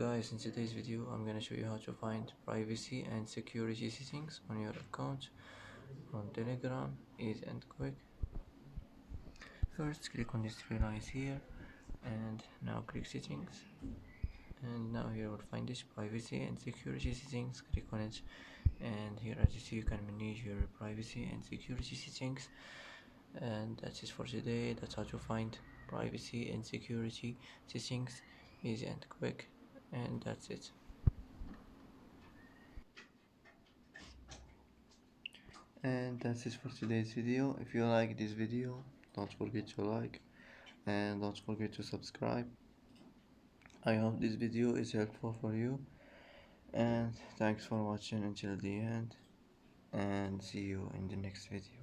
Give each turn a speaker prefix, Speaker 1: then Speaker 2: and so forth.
Speaker 1: guys, in today's video I'm gonna show you how to find privacy and security settings on your account on Telegram. Easy and quick. First click on these three lines here and now click settings, and now here we'll find this privacy and security settings. Click on it, and here as you see you can manage your privacy and security settings. And that's it for today. That's how to find privacy and security settings, easy and quick, and that's it. And that's it for today's video. If you like this video, don't forget to like and don't forget to subscribe. I hope this video is helpful for you, and thanks for watching until the end, and see you in the next video.